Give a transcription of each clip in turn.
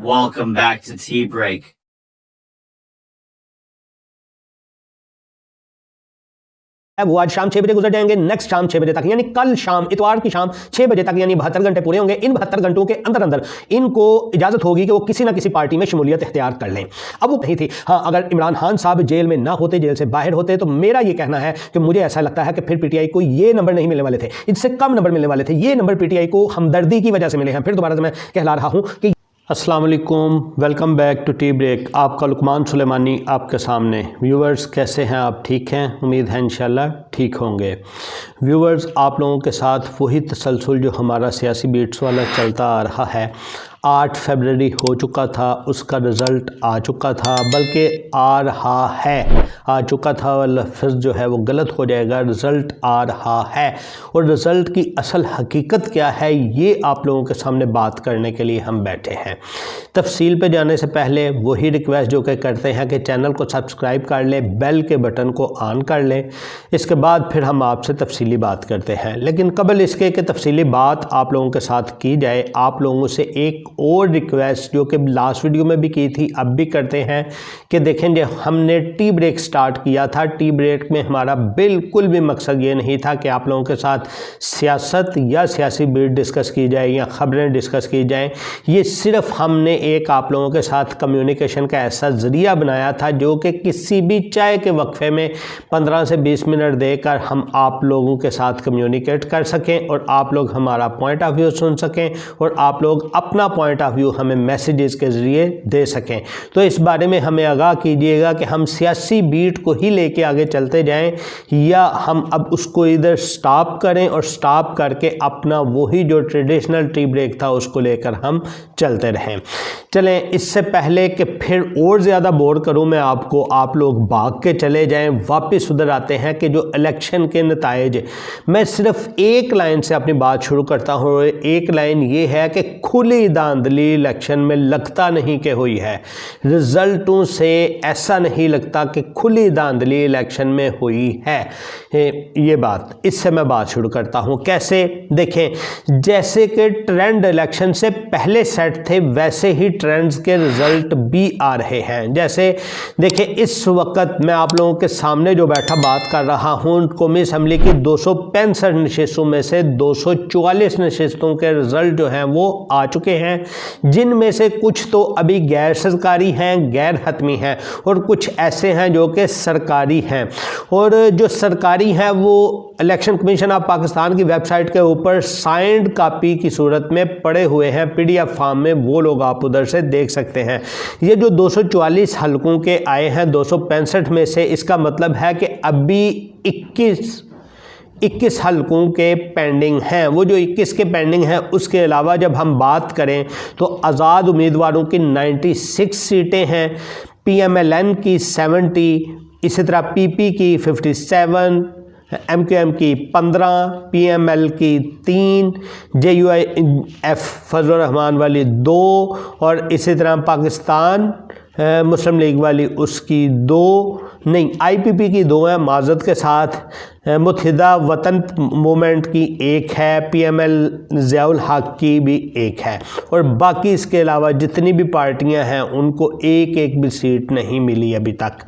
Welcome back to Tea Break. वो आज शाम 6 बजे गुजर जाएंगे, नेक्स्ट शाम 6 बजे तक, यानी कल शाम इतवार की शाम 6 बजे तक, यानी 72 घंटे पूरे होंगे। इन 72 घंटों के अंदर अंदर इनको इजाजत होगी कि वो किसी ना किसी पार्टी में शमूलियत इख्तियार कर लें। अब वो नहीं थी। हाँ, अगर इमरान खान साहब जेल में ना होते, जेल से बाहर होते, तो मेरा ये कहना है कि मुझे ऐसा लगता है कि फिर पीटीआई को ये नंबर नहीं मिलने वाले थे, इससे कम नंबर मिलने वाले थे। ये नंबर पीटीआई को हमदर्दी की वजह से मिले हैं। फिर दोबारा से मैं कहला रहा हूँ कि अस्सलाम वालेकुम, welcome back to tea break. आपका लुकमान सुलेमानी आपके सामने। व्यूवर्स, कैसे हैं आप? ठीक हैं? उम्मीद है इंशाल्लाह ठीक होंगे। व्यूवर्स, आप लोगों के साथ वही तसलसल जो हमारा सियासी बीट्स वाला चलता आ रहा है। 8 फरवरी हो चुका था, उसका रिज़ल्ट आ चुका था, बल्कि आ रहा है। आ चुका था वाला लफ्ज़ जो है वो गलत हो जाएगा, रिज़ल्ट आ रहा है। और रिज़ल्ट की असल हकीकत क्या है, ये आप लोगों के सामने बात करने के लिए हम बैठे हैं। तफसील पे जाने से पहले वही रिक्वेस्ट जो कि करते हैं कि चैनल को सब्सक्राइब कर लें, बेल के बटन को ऑन कर लें। इसके बाद फिर हम आपसे तफसीली बात करते हैं। लेकिन कबल इसके कि तफसीली बात आप लोगों के साथ की जाए, आप लोगों से एक और रिक्वेस्ट जो कि लास्ट वीडियो में भी की थी, अब भी करते हैं कि देखें, जो हमने टी ब्रेक स्टार्ट किया था, टी ब्रेक में हमारा बिल्कुल भी मकसद ये नहीं था कि आप लोगों के साथ सियासत या सियासी बीट डिस्कस की जाए या ख़बरें डिस्कस की जाएं। ये सिर्फ हमने एक आप लोगों के साथ कम्युनिकेशन का ऐसा ज़रिया बनाया था जो कि किसी भी चाय के वक्फे में 15 से 20 मिनट देकर हम आप लोगों के साथ कम्युनिकेट कर सकें और आप लोग हमारा पॉइंट ऑफ व्यू सुन सकें और आप लोग अपना पॉइंट ऑफ व्यू हमें मैसेजेस के ज़रिए दे सकें। तो इस बारे में हमें आगाह कीजिएगा कि हम सियासी बीट को ही लेके आगे चलते जाएं या हम अब उसको इधर स्टॉप करें और स्टॉप करके अपना वही जो ट्रेडिशनल टी ब्रेक था उसको लेकर हम चलते रहें। चलें, इससे पहले कि फिर और ज़्यादा बोर करूं मैं आपको, आप लोग भाग के चले जाएं, वापस उधर आते हैं कि जो इलेक्शन के नताइज। मैं सिर्फ एक लाइन से अपनी बात शुरू करता हूँ और एक लाइन ये है कि खुली धांधली इलेक्शन में लगता नहीं कि हुई है। रिजल्टों से ऐसा नहीं लगता कि खुली धांधली इलेक्शन में हुई है। ये बात, इससे मैं बात शुरू करता हूँ। कैसे? देखें, जैसे कि ट्रेंड इलेक्शन से पहले सेट थे, वैसे ही ट्रेंड्स के रिजल्ट भी आ रहे हैं। जैसे देखें, इस वक्त मैं आप लोगों के सामने जो बैठा बात कर रहा हूँ, कौमी असम्बली की 265 नशिस्तों में से 244 नशिस्तों के रिजल्ट जो हैं वो आ चुके हैं, जिनमें से कुछ तो अभी गैर सरकारी हैं, गैर हतमी हैं, और कुछ ऐसे हैं जो कि सरकारी हैं। और जो सरकारी हैं वो इलेक्शन कमीशन ऑफ पाकिस्तान की वेबसाइट के ऊपर साइंड कॉपी की सूरत में पड़े हुए हैं पीडीएफ फॉर्म में, वो लोग आप उधर से देख सकते हैं। ये जो 244 हलकों के आए हैं 265 में से, इसका मतलब है कि अभी 21 हलकों के पेंडिंग हैं। वो जो 21 के पेंडिंग हैं, उसके अलावा जब हम बात करें तो आज़ाद उम्मीदवारों की 96 सीटें हैं, PMLN की 70, इसी तरह PP की 57, MQM की 15, PML की 3, JUIF फजल रहमान वाली 2, और इसी तरह पाकिस्तान मुस्लिम लीग वाली उसकी 2 नहीं, IPP की 2 है माजरत के साथ। मुत्तहिदा वतन मूवमेंट की 1 है, PML ज़ियाउल हक की भी 1 है, और बाकी इसके अलावा जितनी भी पार्टियां हैं उनको एक एक भी सीट नहीं मिली अभी तक।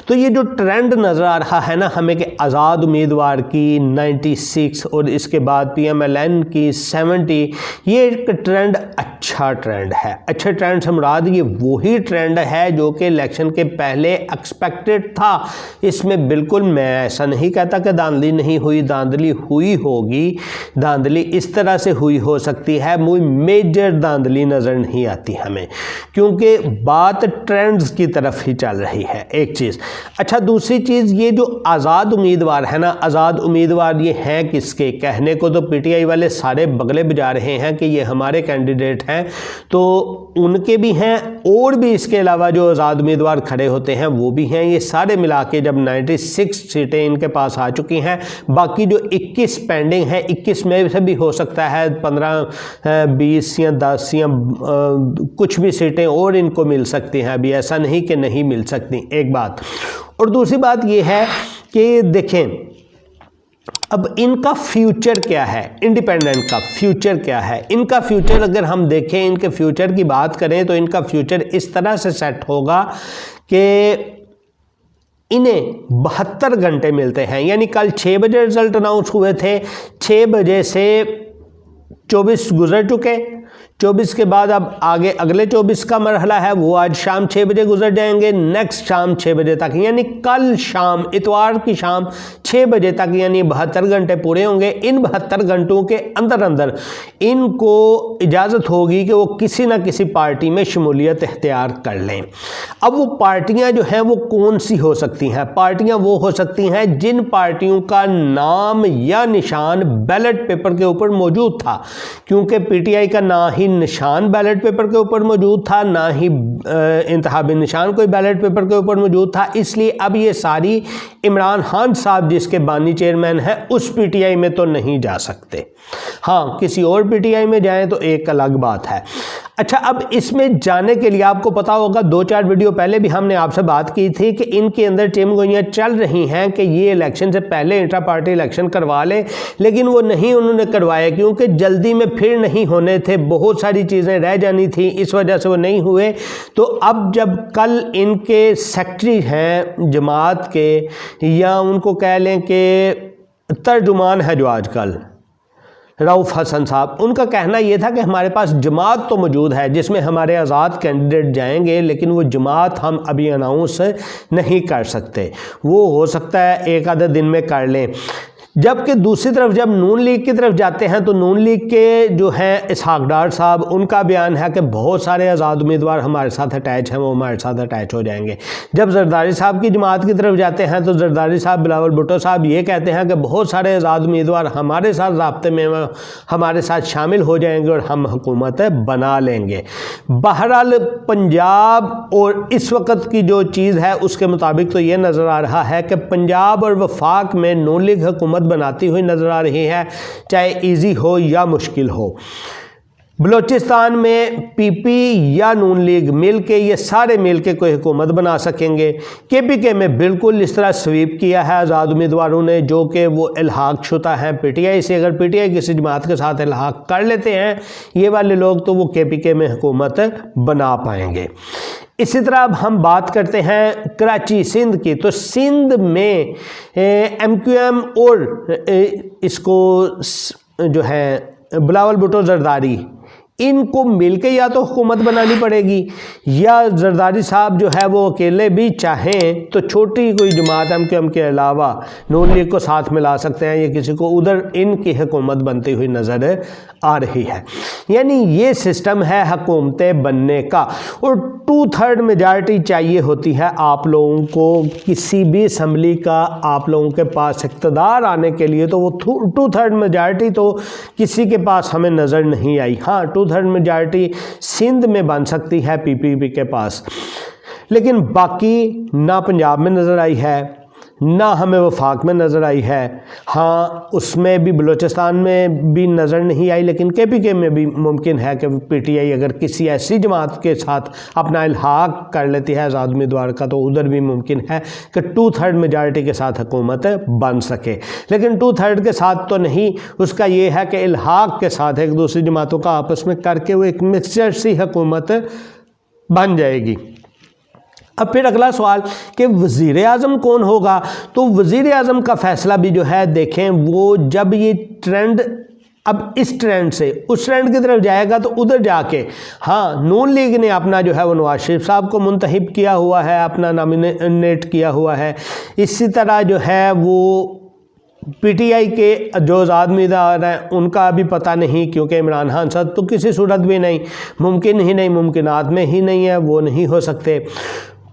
तो ये जो ट्रेंड नज़र आ रहा है ना हमें कि आज़ाद उम्मीदवार की 96 और इसके बाद PMLN की 70, ये एक ट्रेंड अच्छा ट्रेंड है। अच्छे ट्रेंड से मुराद ये वही ट्रेंड है जो कि इलेक्शन के पहले एक्सपेक्टेड था। इसमें बिल्कुल मैं ऐसा नहीं कहता कि धांधली नहीं हुई, धांधली हुई होगी। धांधली इस तरह से हुई हो सकती है, कोई मेजर धांधली नज़र नहीं आती हमें, क्योंकि बात ट्रेंड्स की तरफ ही चल रही है। एक चीज़। अच्छा, दूसरी चीज़, ये जो आज़ाद उम्मीदवार है ना, आज़ाद उम्मीदवार ये हैं किसके? कहने को तो PTI वाले सारे बगले बजा रहे हैं कि ये हमारे कैंडिडेट हैं, तो उनके भी हैं, और भी इसके अलावा जो आज़ाद उम्मीदवार खड़े होते हैं वो भी हैं। ये सारे मिला के जब 96 सीटें इनके पास आ चुकी हैं, बाकी जो 21 पेंडिंग हैं, 21 में से भी हो सकता है 15, 20 या 10 या कुछ भी सीटें और इनको मिल सकती हैं। अभी ऐसा नहीं कि नहीं मिल सकती, एक बात। और दूसरी बात ये है कि देखें, अब इनका फ्यूचर क्या है, इंडिपेंडेंट का फ्यूचर क्या है? इनका फ्यूचर अगर हम देखें, इनके फ्यूचर की बात करें तो इनका फ्यूचर इस तरह से सेट होगा कि इन्हें 72 घंटे मिलते हैं। यानी कल 6 बजे रिजल्ट अनाउंस हुए थे, 6 बजे से 24 गुजर चुके, 24 के बाद अब आगे अगले 24 का मरहला है, वो आज शाम 6 बजे गुजर जाएंगे, नेक्स्ट शाम 6 बजे तक, यानी कल शाम इतवार की शाम 6 बजे तक, यानी 72 घंटे पूरे होंगे। इन 72 घंटों के अंदर अंदर इनको इजाज़त होगी कि वो किसी न किसी पार्टी में शमूलियत इख्तियार कर लें। अब वो पार्टियां जो हैं वो कौन सी हो सकती हैं? पार्टियां वो हो सकती हैं जिन पार्टियों का नाम या निशान बैलेट पेपर के ऊपर मौजूद था, क्योंकि पीटीआई का ना ही निशान बैलेट पेपर के ऊपर मौजूद था, ना ही इंतखाबी निशान कोई बैलेट पेपर के ऊपर मौजूद था, इसलिए अब ये सारी इमरान खान साहब जिसके बानी चेयरमैन हैं उस पीटीआई में तो नहीं जा सकते। हाँ, किसी और पीटीआई में जाएं तो एक अलग बात है। अच्छा, अब इसमें जाने के लिए आपको पता होगा 2-4 वीडियो पहले भी हमने आपसे बात की थी कि इनके अंदर टीमगोइयाँ चल रही हैं कि ये इलेक्शन से पहले इंट्रा पार्टी इलेक्शन करवा ले, लेकिन वो नहीं उन्होंने करवाया क्योंकि जल्दी में फिर नहीं होने थे, बहुत सारी चीज़ें रह जानी थी, इस वजह से वो नहीं हुए। तो अब जब कल इनके सेक्रेटरी हैं जमात के, या उनको कह लें कि तर्जुमान है जो आजकल रऊफ़ हसन साहब, उनका कहना यह था कि हमारे पास जमात तो मौजूद है जिसमें हमारे आज़ाद कैंडिडेट जाएंगे, लेकिन वो जमात हम अभी अनाउंस नहीं कर सकते, वो हो सकता है एक आधे दिन में कर लें। जबकि दूसरी तरफ जब नून लीग की तरफ जाते हैं तो नून लीग के जो हैं इसहाक डार साहब, उनका बयान है कि बहुत सारे आज़ाद उम्मीदवार हमारे साथ अटैच हैं, वो हमारे साथ अटैच हो जाएंगे। जब जरदारी साहब की जमात की तरफ जाते हैं तो जरदारी साहब बिलावल भुट्टो साहब ये कहते हैं कि बहुत सारे आज़ाद उम्मीदवार हमारे साथ राब्ते में हमारे साथ शामिल हो जाएंगे और हम हुकूमत बना लेंगे। बहरहाल पंजाब और इस वक्त की जो चीज़ है उसके मुताबिक तो ये नज़र आ रहा है कि पंजाब और वफाक में नून लीग हुकूमत बनाती हुई नजर आ रही है, चाहे इजी हो या मुश्किल हो। बलूचिस्तान में पीपी या नून लीग मिल के, ये सारे मिल के कोई हुकूमत बना सकेंगे। केपीके में बिल्कुल इस तरह स्वीप किया है आज़ाद उम्मीदवारों ने जो कि वो इल्हाक शुदा हैं पीटीआई से। अगर पीटीआई किसी जमात के साथ इल्हाक कर लेते हैं ये वाले लोग तो वो केपीके में हुकूमत बना पाएंगे। इसी तरह अब हम बात करते हैं कराची सिंध की, तो सिंध में एमक्यूएम और इसको जो है बिलावल भुट्टो जरदारी, इनको मिलके या तो हुकूमत बनानी पड़ेगी या जरदारी साहब जो है वो अकेले भी चाहें तो छोटी कोई जमात एमक्यूएम के अलावा नून लीग को साथ मिला सकते हैं या किसी को, उधर इनकी हुकूमत बनती हुई नज़र आ रही है। यानी ये सिस्टम है हुकूमतें बनने का, और 2/3 मेजॉरिटी चाहिए होती है आप लोगों को किसी भी असम्बली का आप लोगों के पास इक़्तिदार आने के लिए। तो वो 2/3 मेजॉरिटी तो किसी के पास हमें नज़र नहीं आई। हाँ, 2/3 मेजॉरिटी सिंध में बन सकती है पीपीपी के पास, लेकिन बाकी ना पंजाब में नज़र आई है ना हमें वफाक में नज़र आई है। हाँ, उसमें भी बलूचिस्तान में भी नज़र नहीं आई, लेकिन केपीके में भी मुमकिन है कि पीटीआई अगर किसी ऐसी जमात के साथ अपना इल्हाक कर लेती है आज़ाद उम्मीदवार का तो उधर भी मुमकिन है कि 2/3 मेजॉरिटी के साथ हुकूमत बन सके। लेकिन 2/3 के साथ तो नहीं, उसका ये है कि इल्हाक के साथ एक दूसरी जमातों का आपस में करके वो एक मिक्सचर सी हुकूमत बन जाएगी। अब फिर अगला सवाल कि वज़ीर आज़म कौन होगा, तो वज़ीर आज़म का फ़ैसला भी जो है देखें वो जब ये ट्रेंड अब इस ट्रेंड से उस ट्रेंड की तरफ जाएगा तो उधर जाके, हाँ, नून लीग ने अपना जो है वो नवाज शरीफ साहब को मुंतखब किया हुआ है, अपना नॉमिनेट किया हुआ है। इसी तरह जो है वो पीटीआई के जो आज़ाद उम्मीदवार हैं उनका भी पता नहीं, क्योंकि इमरान खान साहब तो किसी सूरत भी नहीं, मुमकिन ही नहीं, मुमकिनात में ही नहीं है, वो नहीं हो सकते।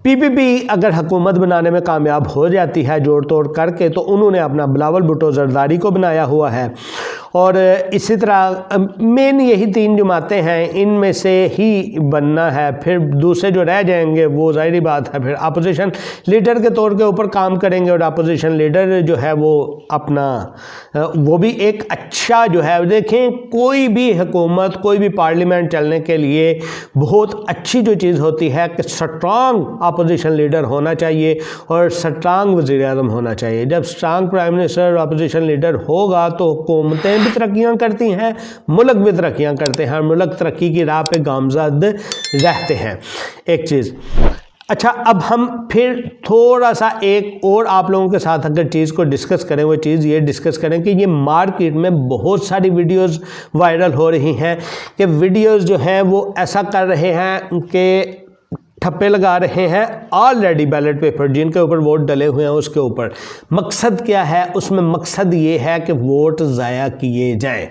पीपीपी अगर हुकूमत बनाने में कामयाब हो जाती है जोड़ तोड़ करके तो उन्होंने अपना बिलावल भुट्टो जरदारी को बनाया हुआ है, और इसी तरह मेन यही 3 जमातें हैं, इनमें से ही बनना है। फिर दूसरे जो रह जाएंगे वो ज़ाहिर बात है फिर अपोजिशन लीडर के तौर के ऊपर काम करेंगे, और अपोजिशन लीडर जो है वो अपना वो भी एक अच्छा जो है, देखें कोई भी हुकूमत कोई भी पार्लियामेंट चलने के लिए बहुत अच्छी जो चीज़ होती है कि स्ट्रांग अपोजिशन लीडर होना चाहिए और स्ट्रांग वज़ीर आज़म होना चाहिए। जब स्ट्रांग प्राइम मिनिस्टर और अपोजिशन लीडर होगा तो हुकूमतें भी तरक्कियाँ करती हैं, मुल्क भी तरक्कियाँ करते हैं, मुल्क तरक्की की राह पे गामज़द रहते हैं। एक चीज़ अच्छा, अब हम फिर थोड़ा सा एक और आप लोगों के साथ अगर चीज़ को डिस्कस करें, वो चीज़ ये डिस्कस करें कि ये मार्केट में बहुत सारी वीडियोस वायरल हो रही हैं कि वीडियोस जो हैं वो ऐसा कर रहे हैं कि ठप्पे लगा रहे हैं ऑलरेडी बैलेट पेपर जिनके ऊपर वोट डले हुए हैं उसके ऊपर। मकसद क्या है उसमें? मकसद ये है कि वोट ज़ाया किए जाएं।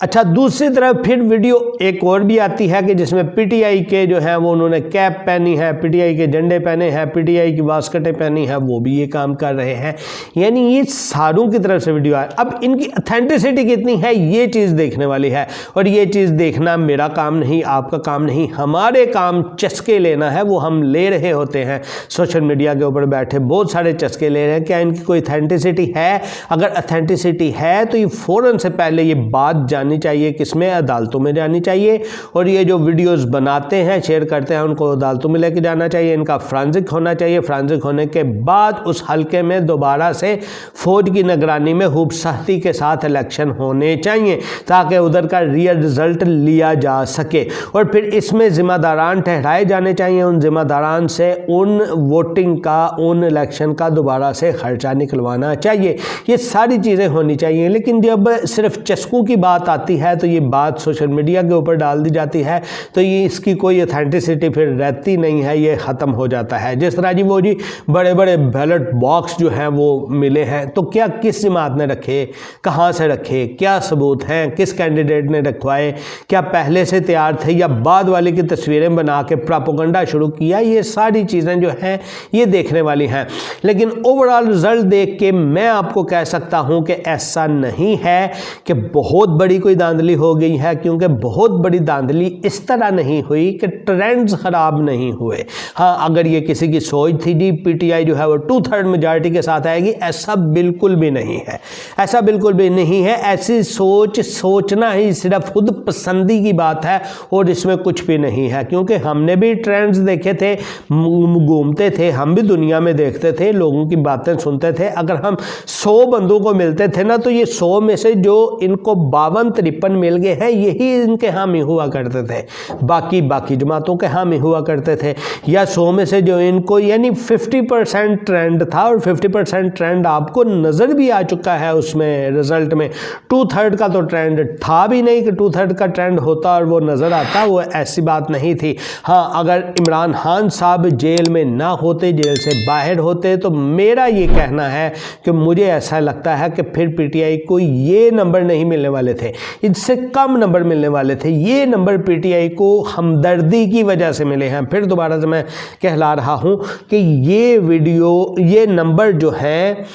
अच्छा, दूसरी तरफ फिर वीडियो एक और भी आती है कि जिसमें पीटीआई के जो है वो उन्होंने कैप पहनी है, पीटीआई के झंडे पहने हैं, पीटीआई की वास्कटें पहनी हैं, वो भी ये काम कर रहे हैं। यानी ये सारों की तरफ से वीडियो है। अब इनकी ऑथेंटिसिटी कितनी है ये चीज़ देखने वाली है, और ये चीज़ देखना मेरा काम नहीं, आपका काम नहीं, हमारे काम चस्के लेना है, वो हम ले रहे होते हैं। सोशल मीडिया के ऊपर बैठे बहुत सारे चस्के ले रहे हैं, क्या इनकी कोई ऑथेंटिसिटी है? अगर ऑथेंटिसिटी है तो ये फ़ौरन से पहले ये बात जानी चाहिए, किसमें? अदालतों में जानी चाहिए। और ये जो वीडियोस बनाते हैं शेयर करते हैं उनको अदालतों में लेके जाना चाहिए, इनका फ्रांजिक होना चाहिए। फ्रांजिक होने के बाद उस हलके में दोबारा से फौज की निगरानी में खूब सख्ती के साथ इलेक्शन होने चाहिए ताकि उधर का रियल रिजल्ट लिया जा सके। और फिर इसमें ज़िम्मेदारान ठहराए जाने चाहिए, उन ज़िम्मेदारान से उन वोटिंग का, उन इलेक्शन का दोबारा से खर्चा निकलवाना चाहिए। ये सारी चीज़ें होनी चाहिए। लेकिन जब सिर्फ चस्कों की बात आती है तो ये बात सोशल मीडिया के ऊपर डाल दी जाती है तो ये इसकी कोई ऑथेंटिसिटी फिर रहती नहीं है, ये ख़त्म हो जाता है। जिस तरह जी वो जी बड़े बड़े बैलेट बॉक्स जो हैं वो मिले हैं, तो क्या किस जमात ने रखे, कहाँ से रखे, क्या सबूत हैं, किस कैंडिडेट ने रखवाए, क्या पहले से तैयार थे या बाद वाले की तस्वीरें बना के प्रोपेगेंडा शुरू किया, ये सारी चीज़ें जो हैं ये देखने वाली हैं। लेकिन ओवरऑल रिजल्ट देख के मैं आपको कह सकता हूँ कि ऐसा नहीं है कि बहुत बड़ी कोई धांधली हो गई है, क्योंकि बहुत बड़ी धांधली इस तरह नहीं हुई कि ट्रेंड्स ख़राब नहीं हुए। हाँ, अगर ये किसी की सोच थी जी पीटीआई जो है वो 2/3 मेजॉरिटी के साथ आएगी, ऐसा बिल्कुल भी नहीं है, ऐसा बिल्कुल भी नहीं है। ऐसी सोचना ही सिर्फ खुद पसंदी की बात है और इसमें कुछ भी नहीं है, क्योंकि हमने भी ट्रेंड्स देखे थे, घूमते थे, हम भी दुनिया में देखते थे, लोगों की बातें सुनते थे। अगर हम 100 बंदों को मिलते थे ना तो ये 100 में से जो इनको 52-53 मिल गए हैं यही इनके हामी हुआ करते थे, बाकी जमातों के हामी हुआ करते थे। या 100 में से जो इनको यानी 50% ट्रेंड था, और 50% ट्रेंड आपको नज़र भी आ चुका है उसमें रिजल्ट में। 2/3 का तो ट्रेंड था भी नहीं कि 2/3 का ट्रेंड होता और वो नज़र आता, वो ऐसी बात नहीं थी। हाँ, अगर इमरान खान साहब जेल में ना होते, जेल से बाहर होते, तो मेरा ये कहना है कि मुझे ऐसा लगता है कि फिर पीटीआई को ये नंबर नहीं मिलने वाले थे, इससे कम नंबर मिलने वाले थे। ये नंबर पीटीआई को हमदर्दी की वजह से मिले हैं। फिर दोबारा से मैं कहला रहा हूँ कि ये वीडियो, ये नंबर जो हैं,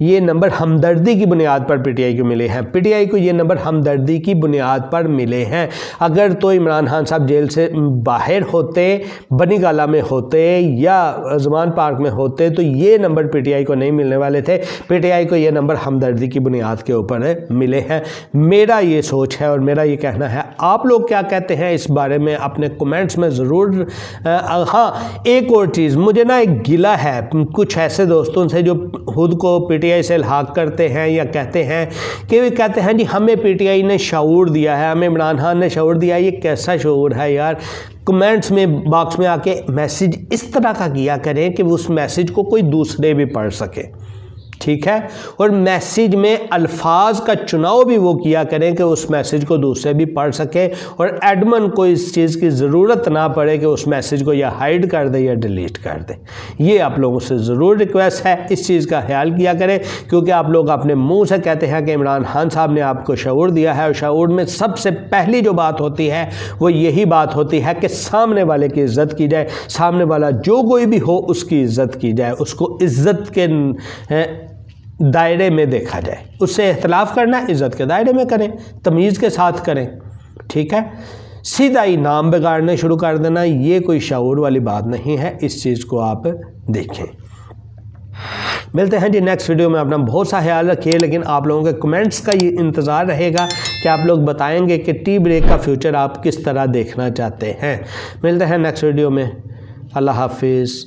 ये नंबर हमदर्दी की बुनियाद पर पीटीआई को मिले हैं। पीटीआई को ये नंबर हमदर्दी की बुनियाद पर मिले हैं। अगर तो इमरान खान साहब जेल से बाहर होते, बनी गाला में होते या ज़मान पार्क में होते, तो ये नंबर पीटीआई को नहीं मिलने वाले थे। पीटीआई को ये नंबर हमदर्दी की बुनियाद के ऊपर मिले हैं। मेरा ये सोच है और मेरा ये कहना है। आप लोग क्या कहते हैं इस बारे में अपने कमेंट्स में ज़रूर। हाँ, एक और चीज़, मुझे ना एक गिला है कुछ ऐसे दोस्तों से जो खुद को पीटीआई से इल्हाक करते हैं या कहते हैं कि वे कहते हैं जी हमें पीटीआई ने शऊर दिया है, हमें इमरान खान ने शऊर दिया है। ये कैसा शऊर है यार? कमेंट्स में बॉक्स में आके मैसेज इस तरह का किया करें कि उस मैसेज को कोई दूसरे भी पढ़ सके, ठीक है? और मैसेज में अल्फाज का चुनाव भी वो किया करें कि उस मैसेज को दूसरे भी पढ़ सके और एडमन को इस चीज़ की ज़रूरत ना पड़े कि उस मैसेज को या हाइड कर दे या डिलीट कर दे। ये आप लोगों से ज़रूर रिक्वेस्ट है, इस चीज़ का ख्याल किया करें, क्योंकि आप लोग अपने मुंह से कहते हैं कि इमरान खान साहब ने आपको शऊर दिया है, और शऊर में सबसे पहली जो बात होती है वो यही बात होती है कि सामने वाले की इज़्ज़त की जाए, सामने वाला जो कोई भी हो उसकी इज़्ज़त की जाए, उसको इज़्ज़त के दायरे में देखा जाए। उससे इख्तलाफ करना इज़्ज़त के दायरे में करें, तमीज़ के साथ करें, ठीक है। सीधा ही नाम बिगाड़ने शुरू कर देना, ये कोई शऊर वाली बात नहीं है, इस चीज़ को आप देखें। मिलते हैं जी नेक्स्ट वीडियो में। अपना बहुत सा ख्याल रखिए, लेकिन आप लोगों के कमेंट्स का ये इंतज़ार रहेगा कि आप लोग बताएंगे कि टी ब्रेक का फ्यूचर आप किस तरह देखना चाहते हैं। मिलते हैं नेक्स्ट वीडियो में। अल्लाह हाफिज़।